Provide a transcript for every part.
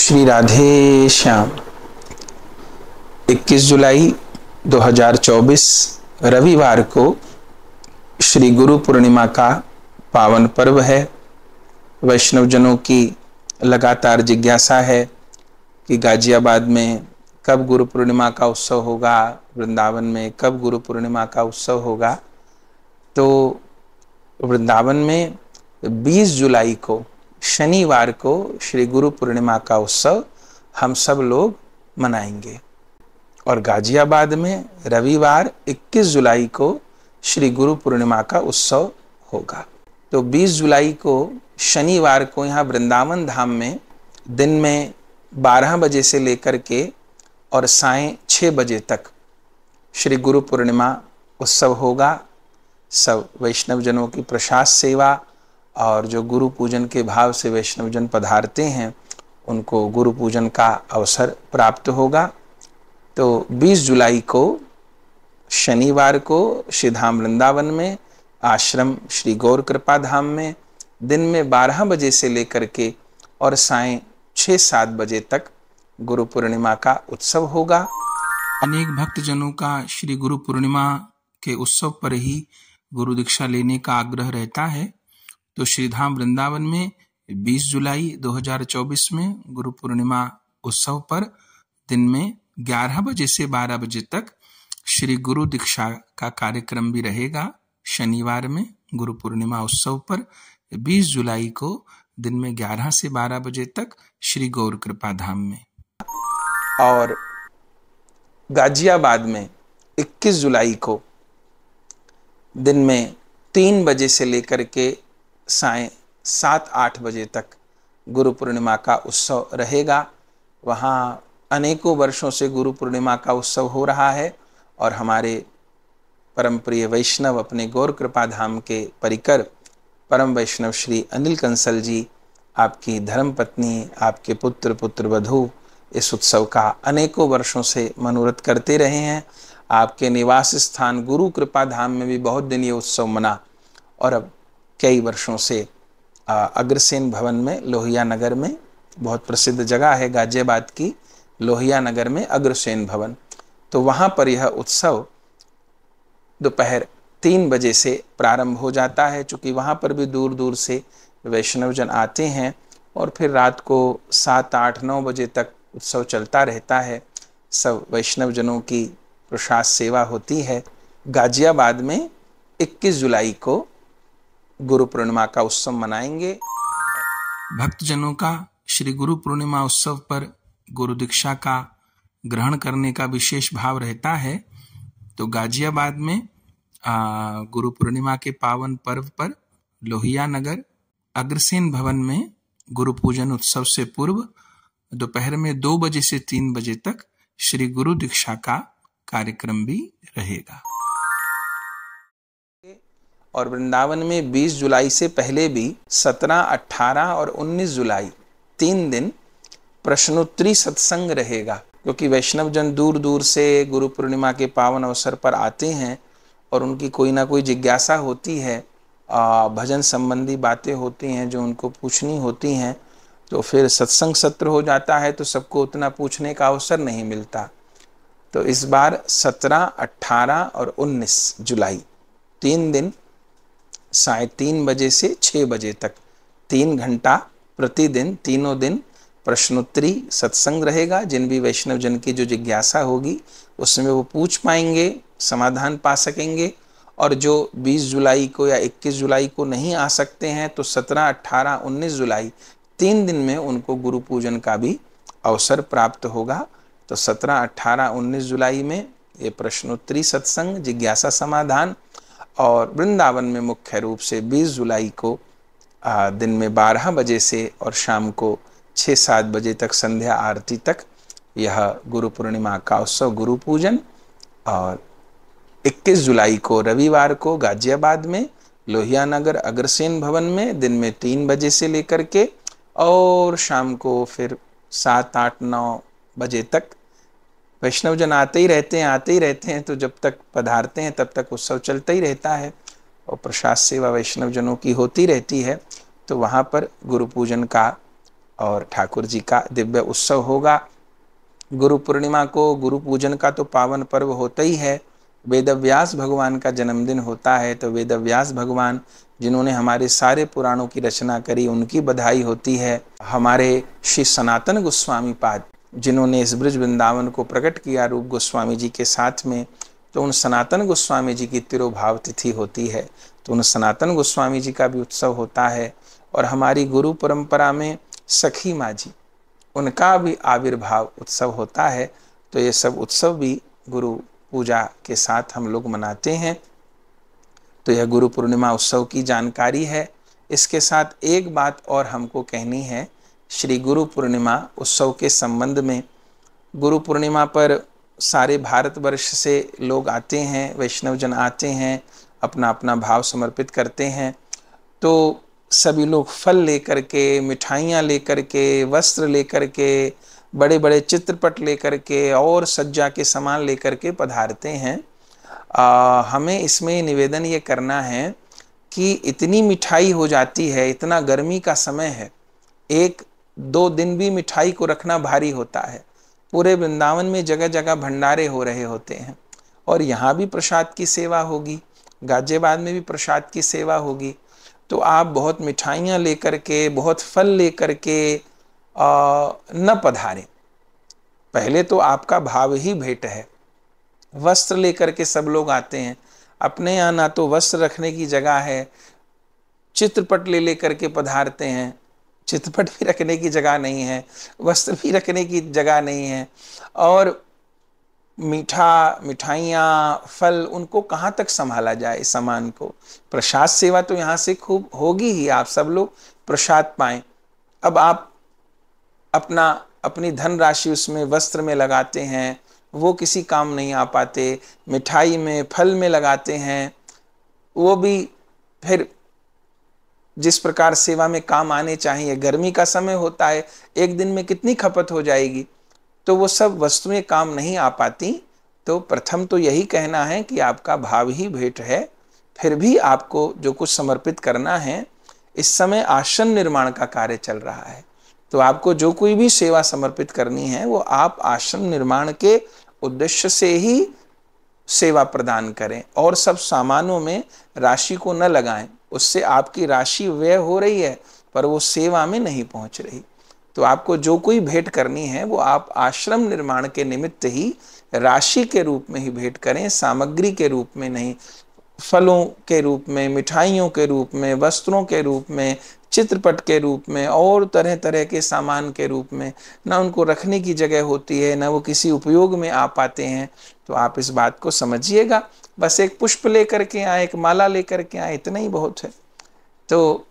श्री राधे श्याम। 21 जुलाई 2024 रविवार को श्री गुरु पूर्णिमा का पावन पर्व है। वैष्णवजनों की लगातार जिज्ञासा है कि गाजियाबाद में कब गुरु पूर्णिमा का उत्सव होगा, वृंदावन में कब गुरु पूर्णिमा का उत्सव होगा। तो वृंदावन में 20 जुलाई को शनिवार को श्री गुरु पूर्णिमा का उत्सव हम सब लोग मनाएंगे और गाजियाबाद में रविवार 21 जुलाई को श्री गुरु पूर्णिमा का उत्सव होगा। तो 20 जुलाई को शनिवार को यहाँ वृंदावन धाम में दिन में 12 बजे से लेकर के और सायं 6 बजे तक श्री गुरु पूर्णिमा उत्सव होगा। सब वैष्णवजनों की प्रसाद सेवा और जो गुरु पूजन के भाव से वैष्णवजन पधारते हैं उनको गुरु पूजन का अवसर प्राप्त होगा। तो 20 जुलाई को शनिवार को श्री धाम वृंदावन में आश्रम श्री गौर कृपा धाम में दिन में 12 बजे से लेकर के और सायं 6-7 बजे तक गुरु पूर्णिमा का उत्सव होगा। अनेक भक्तजनों का श्री गुरु पूर्णिमा के उत्सव पर ही गुरु दीक्षा लेने का आग्रह रहता है। तो श्री धाम वृंदावन में 20 जुलाई 2024 में गुरु पूर्णिमा उत्सव पर दिन में 11 बजे से 12 बजे तक श्री गुरु दीक्षा का कार्यक्रम भी रहेगा। शनिवार में गुरु पूर्णिमा उत्सव पर 20 जुलाई को दिन में 11 से 12 बजे तक श्री गौर कृपा धाम में। और गाजियाबाद में 21 जुलाई को दिन में 3 बजे से लेकर के सायं 7-8 बजे तक गुरु पूर्णिमा का उत्सव रहेगा। वहाँ अनेकों वर्षों से गुरु पूर्णिमा का उत्सव हो रहा है और हमारे परम प्रिय वैष्णव अपने गौर कृपा धाम के परिकर परम वैष्णव श्री अनिल कंसल जी, आपकी धर्मपत्नी, आपके पुत्र पुत्रवधू इस उत्सव का अनेकों वर्षों से मनोरथ करते रहे हैं। आपके निवास स्थान गुरु कृपा धाम में भी बहुत दिन ये उत्सव मना और अब कई वर्षों से अग्रसेन भवन में लोहिया नगर में, बहुत प्रसिद्ध जगह है गाजियाबाद की लोहिया नगर में अग्रसेन भवन, तो वहाँ पर यह उत्सव दोपहर 3 बजे से प्रारंभ हो जाता है। चूँकि वहाँ पर भी दूर दूर से वैष्णवजन आते हैं और फिर रात को 7-8-9 बजे तक उत्सव चलता रहता है। सब वैष्णवजनों की प्रसाद सेवा होती है। गाजियाबाद में 21 जुलाई को गुरु पूर्णिमा का उत्सव मनाएंगे। भक्तजनों का श्री गुरु पूर्णिमा उत्सव पर गुरु दीक्षा का ग्रहण करने का विशेष भाव रहता है। तो गाजियाबाद में गुरु पूर्णिमा के पावन पर्व पर लोहिया नगर अग्रसेन भवन में गुरु पूजन उत्सव से पूर्व दोपहर में 2 बजे से 3 बजे तक श्री गुरु दीक्षा का कार्यक्रम भी रहेगा। और वृंदावन में 20 जुलाई से पहले भी 17, 18 और 19 जुलाई 3 दिन प्रश्नोत्तरी सत्संग रहेगा। क्योंकि वैष्णवजन दूर दूर से गुरु पूर्णिमा के पावन अवसर पर आते हैं और उनकी कोई ना कोई जिज्ञासा होती है, भजन संबंधी बातें होती हैं जो उनको पूछनी होती हैं। तो फिर सत्संग सत्र हो जाता है तो सबको उतना पूछने का अवसर नहीं मिलता। तो इस बार 17, 18 और 19 जुलाई 3 दिन सायं 3 बजे से 6 बजे तक 3 घंटा प्रतिदिन तीनों दिन प्रश्नोत्तरी सत्संग रहेगा। जिन भी वैष्णव जन की जो जिज्ञासा होगी उसमें वो पूछ पाएंगे, समाधान पा सकेंगे। और जो 20 जुलाई को या 21 जुलाई को नहीं आ सकते हैं तो 17, 18, 19 जुलाई 3 दिन में उनको गुरु पूजन का भी अवसर प्राप्त होगा। तो 17, 18, 19 जुलाई में ये प्रश्नोत्तरी सत्संग, जिज्ञासा समाधान। और वृंदावन में मुख्य रूप से 20 जुलाई को दिन में 12 बजे से और शाम को 6-7 बजे तक संध्या आरती तक यह गुरु पूर्णिमा का उत्सव गुरु पूजन। और 21 जुलाई को रविवार को गाजियाबाद में लोहिया नगर अग्रसेन भवन में दिन में 3 बजे से लेकर के और शाम को फिर 7-8-9 बजे तक वैष्णवजन आते ही रहते हैं। तो जब तक पधारते हैं तब तक उत्सव चलता ही रहता है और प्रसाद सेवा वैष्णवजनों की होती रहती है। तो वहाँ पर गुरु पूजन का और ठाकुर जी का दिव्य उत्सव होगा। गुरु पूर्णिमा को गुरु पूजन का तो पावन पर्व होता ही है। वेदव्यास भगवान का जन्मदिन होता है, तो वेदव्यास भगवान जिन्होंने हमारे सारे पुराणों की रचना करी, उनकी बधाई होती है। हमारे श्री सनातन गोस्वामी पाद जिन्होंने इस ब्रज वृंदावन को प्रकट किया रूप गोस्वामी जी के साथ में, तो उन सनातन गोस्वामी जी की तिरोभाव तिथि होती है, तो उन सनातन गोस्वामी जी का भी उत्सव होता है। और हमारी गुरु परंपरा में सखी माँ जी, उनका भी आविर्भाव उत्सव होता है। तो ये सब उत्सव भी गुरु पूजा के साथ हम लोग मनाते हैं। तो यह गुरु पूर्णिमा उत्सव की जानकारी है। इसके साथ एक बात और हमको कहनी है श्री गुरु पूर्णिमा उत्सव के संबंध में। गुरु पूर्णिमा पर सारे भारतवर्ष से लोग आते हैं, वैष्णव जन आते हैं, अपना अपना भाव समर्पित करते हैं। तो सभी लोग फल लेकर के, मिठाइयाँ लेकर के, वस्त्र लेकर के, बड़े बड़े चित्रपट लेकर के और सज्जा के सामान लेकर के पधारते हैं। हमें इसमें निवेदन ये करना है कि इतनी मिठाई हो जाती है, इतना गर्मी का समय है, 1-2 दिन भी मिठाई को रखना भारी होता है। पूरे वृंदावन में जगह जगह भंडारे हो रहे होते हैं और यहाँ भी प्रसाद की सेवा होगी, गाजियाबाद में भी प्रसाद की सेवा होगी। तो आप बहुत मिठाइयाँ लेकर के, बहुत फल लेकर के न पधारें। पहले तो आपका भाव ही भेंट है। वस्त्र लेकर के सब लोग आते हैं, अपने यहाँ ना तो वस्त्र रखने की जगह है, चित्रपट ले लेकर के पधारते हैं, चित्रपट भी रखने की जगह नहीं है, वस्त्र भी रखने की जगह नहीं है, और मिठाइयाँ, फल, उनको कहाँ तक संभाला जाए इस सामान को। प्रसाद सेवा तो यहाँ से खूब होगी ही, आप सब लोग प्रसाद पाएं। अब आप अपनी धनराशि उसमें वस्त्र में लगाते हैं, वो किसी काम नहीं आ पाते। मिठाई में, फल में लगाते हैं, वो भी फिर जिस प्रकार सेवा में काम आने चाहिए, गर्मी का समय होता है, एक दिन में कितनी खपत हो जाएगी, तो वो सब वस्तुएं काम नहीं आ पाती। तो प्रथम तो यही कहना है कि आपका भाव ही भेंट है। फिर भी आपको जो कुछ समर्पित करना है, इस समय आश्रम निर्माण का कार्य चल रहा है, तो आपको जो कोई भी सेवा समर्पित करनी है वो आप आश्रम निर्माण के उद्देश्य से ही सेवा प्रदान करें, और सब सामानों में राशि को न लगाएं। उससे आपकी राशि व्यय हो रही है पर वो सेवा में नहीं पहुंच रही। तो आपको जो कोई भेंट करनी है वो आप आश्रम निर्माण के निमित्त ही राशि के रूप में ही भेंट करें, सामग्री के रूप में नहीं। फलों के रूप में, मिठाइयों के रूप में, वस्त्रों के रूप में, चित्रपट के रूप में और तरह तरह के सामान के रूप में ना उनको रखने की जगह होती है, ना वो किसी उपयोग में आ पाते हैं। तो आप इस बात को समझिएगा। बस एक पुष्प लेकर के आए, एक माला लेकर के आए, इतना ही बहुत है। तो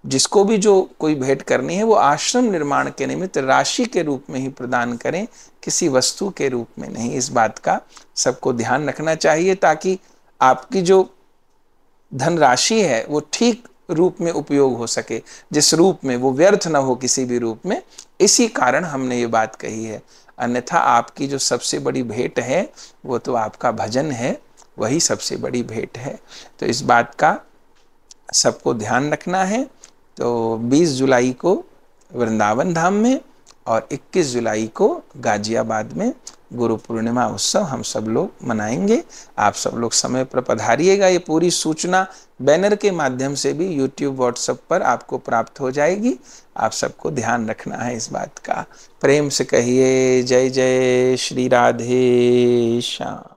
जिसको भी जो कोई भेंट करनी है वो आश्रम निर्माण के निमित्त राशि के रूप में ही प्रदान करें, किसी वस्तु के रूप में नहीं। इस बात का सबको ध्यान रखना चाहिए ताकि आपकी जो धनराशि है वो ठीक रूप में उपयोग हो सके, जिस रूप में वो व्यर्थ न हो किसी भी रूप में। इसी कारण हमने ये बात कही है। अन्यथा आपकी जो सबसे बड़ी भेंट है वो तो आपका भजन है, वही सबसे बड़ी भेंट है। तो इस बात का सबको ध्यान रखना है। तो 20 जुलाई को वृंदावन धाम में और 21 जुलाई को गाजियाबाद में गुरु पूर्णिमा उत्सव हम सब लोग मनाएंगे। आप सब लोग समय पर पधारिएगा। ये पूरी सूचना बैनर के माध्यम से भी यूट्यूब, व्हाट्सएप पर आपको प्राप्त हो जाएगी। आप सबको ध्यान रखना है इस बात का। प्रेम से कहिए जय जय श्री राधे श्याम।